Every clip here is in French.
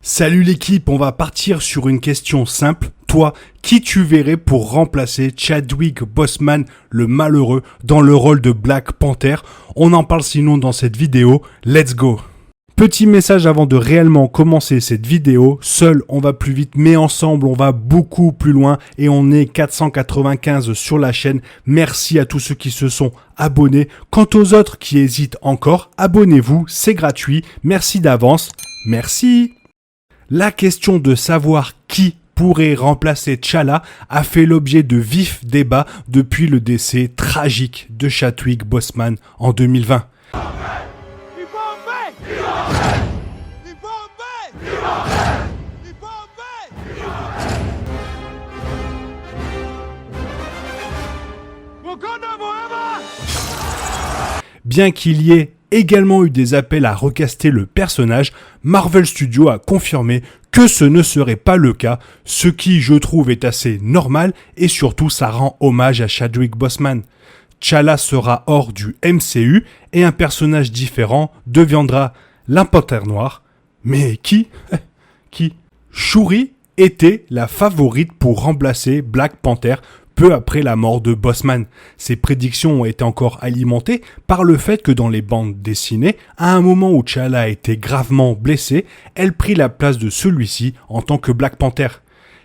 Salut l'équipe, on va partir sur une question simple. Toi, qui tu verrais pour remplacer Chadwick Boseman, le malheureux, dans le rôle de Black Panther? On en parle sinon dans cette vidéo. Let's go! Petit message avant de réellement commencer cette vidéo. Seul, on va plus vite, mais ensemble, on va beaucoup plus loin. Et on est 495 sur la chaîne. Merci à tous ceux qui se sont abonnés. Quant aux autres qui hésitent encore, abonnez-vous, c'est gratuit. Merci d'avance. Merci! La question de savoir qui pourrait remplacer T'Challa a fait l'objet de vifs débats depuis le décès tragique de Chadwick Boseman en 2020. Bien qu'il y ait également eu des appels à recaster le personnage, Marvel Studios a confirmé que ce ne serait pas le cas, ce qui, je trouve, est assez normal et surtout ça rend hommage à Chadwick Boseman. T'Challa sera hors du MCU et un personnage différent deviendra la Panthère Noire. Mais qui? Shuri était la favorite pour remplacer Black Panther peu après la mort de Boseman. Ces prédictions ont été encore alimentées par le fait que dans les bandes dessinées, à un moment où T'Challa a été gravement blessé, elle prit la place de celui-ci en tant que Black Panther.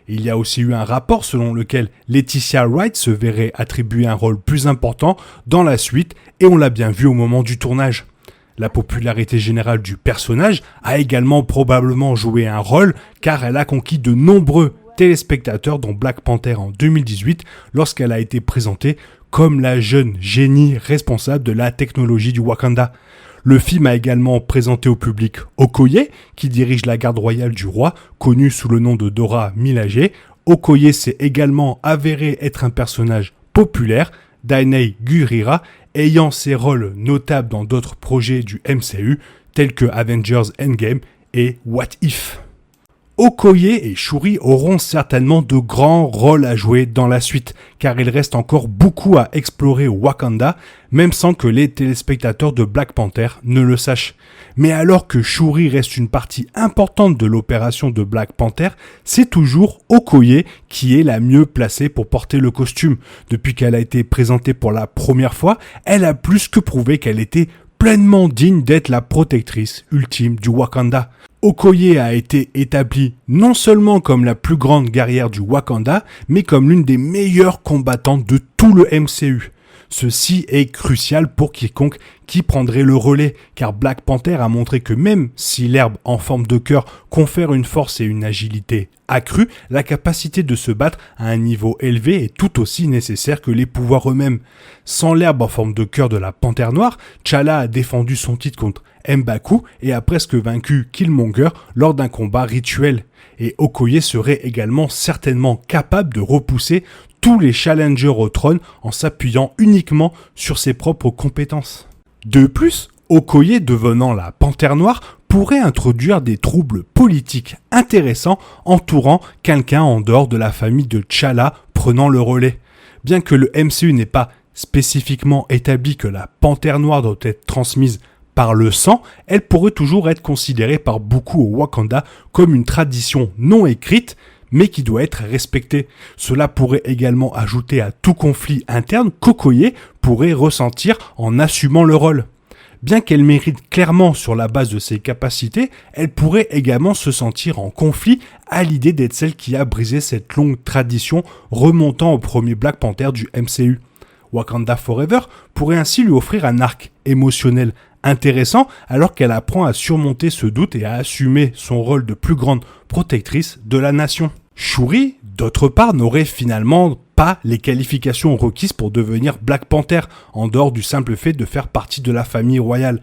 Il y a aussi eu un rapport selon lequel Letitia Wright se verrait attribuer un rôle plus important dans la suite et on l'a bien vu au moment du tournage. La popularité générale du personnage a également probablement joué un rôle car elle a conquis de nombreux téléspectateurs dans Black Panther en 2018 lorsqu'elle a été présentée comme la jeune génie responsable de la technologie du Wakanda. Le film a également présenté au public Okoye, qui dirige la garde royale du roi, connue sous le nom de Dora Milaje. Okoye s'est également avéré être un personnage populaire, Danai Gurira, ayant ses rôles notables dans d'autres projets du MCU, tels que Avengers Endgame et What If. Okoye et Shuri auront certainement de grands rôles à jouer dans la suite, car il reste encore beaucoup à explorer au Wakanda, même sans que les téléspectateurs de Black Panther ne le sachent. Mais alors que Shuri reste une partie importante de l'opération de Black Panther, c'est toujours Okoye qui est la mieux placée pour porter le costume. Depuis qu'elle a été présentée pour la première fois, elle a plus que prouvé qu'elle était pleinement digne d'être la protectrice ultime du Wakanda. Okoye a été établie non seulement comme la plus grande guerrière du Wakanda, mais comme l'une des meilleures combattantes de tout le MCU. Ceci est crucial pour quiconque qui prendrait le relais, car Black Panther a montré que même si l'herbe en forme de cœur confère une force et une agilité accrues, la capacité de se battre à un niveau élevé est tout aussi nécessaire que les pouvoirs eux-mêmes. Sans l'herbe en forme de cœur de la Panthère Noire, T'Challa a défendu son titre contre M'Baku et a presque vaincu Killmonger lors d'un combat rituel. Et Okoye serait également certainement capable de repousser tous les challengers au trône en s'appuyant uniquement sur ses propres compétences. De plus, Okoye devenant la Panthère Noire pourrait introduire des troubles politiques intéressants entourant quelqu'un en dehors de la famille de T'Challa prenant le relais. Bien que le MCU n'ait pas spécifiquement établi que la Panthère Noire doit être transmise par le sang, elle pourrait toujours être considérée par beaucoup au Wakanda comme une tradition non écrite, mais qui doit être respectée. Cela pourrait également ajouter à tout conflit interne qu'Okoye pourrait ressentir en assumant le rôle. Bien qu'elle mérite clairement sur la base de ses capacités, elle pourrait également se sentir en conflit à l'idée d'être celle qui a brisé cette longue tradition remontant au premier Black Panther du MCU. Wakanda Forever pourrait ainsi lui offrir un arc émotionnel intéressant alors qu'elle apprend à surmonter ce doute et à assumer son rôle de plus grande protectrice de la nation. Shuri, d'autre part, n'aurait finalement pas les qualifications requises pour devenir Black Panther, en dehors du simple fait de faire partie de la famille royale.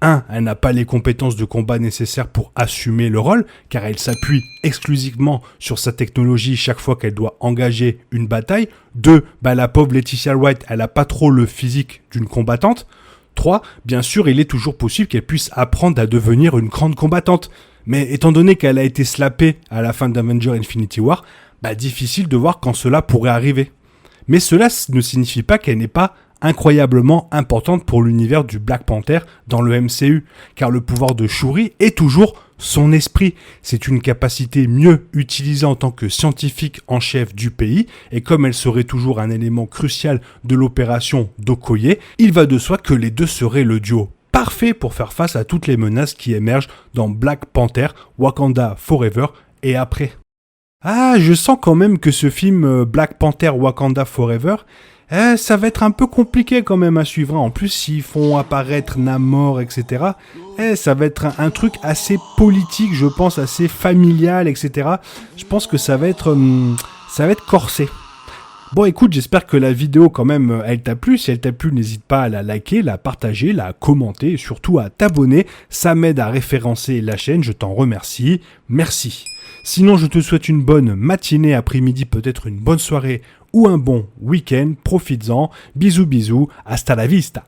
1. Elle n'a pas les compétences de combat nécessaires pour assumer le rôle, car elle s'appuie exclusivement sur sa technologie chaque fois qu'elle doit engager une bataille. 2. La pauvre Letitia Wright, elle n'a pas trop le physique d'une combattante. 3. Bien sûr, il est toujours possible qu'elle puisse apprendre à devenir une grande combattante. Mais étant donné qu'elle a été slappée à la fin d'Avengers Infinity War, difficile de voir quand cela pourrait arriver. Mais cela ne signifie pas qu'elle n'est pas incroyablement importante pour l'univers du Black Panther dans le MCU, car le pouvoir de Shuri est toujours son esprit. C'est une capacité mieux utilisée en tant que scientifique en chef du pays, et comme elle serait toujours un élément crucial de l'opération d'Okoye, il va de soi que les deux seraient le duo parfait pour faire face à toutes les menaces qui émergent dans Black Panther, Wakanda Forever et après. Ah, je sens quand même que ce film Black Panther Wakanda Forever, ça va être un peu compliqué quand même à suivre. En plus, s'ils font apparaître Namor, etc., ça va être un truc assez politique, je pense, assez familial, etc. Je pense que ça va être corsé. Bon, écoute, j'espère que la vidéo, quand même, elle t'a plu. Si elle t'a plu, n'hésite pas à la liker, la partager, la commenter et surtout à t'abonner. Ça m'aide à référencer la chaîne, je t'en remercie. Merci. Sinon, je te souhaite une bonne matinée, après-midi, peut-être une bonne soirée ou un bon week-end. Profites-en. Bisous, bisous. Hasta la vista.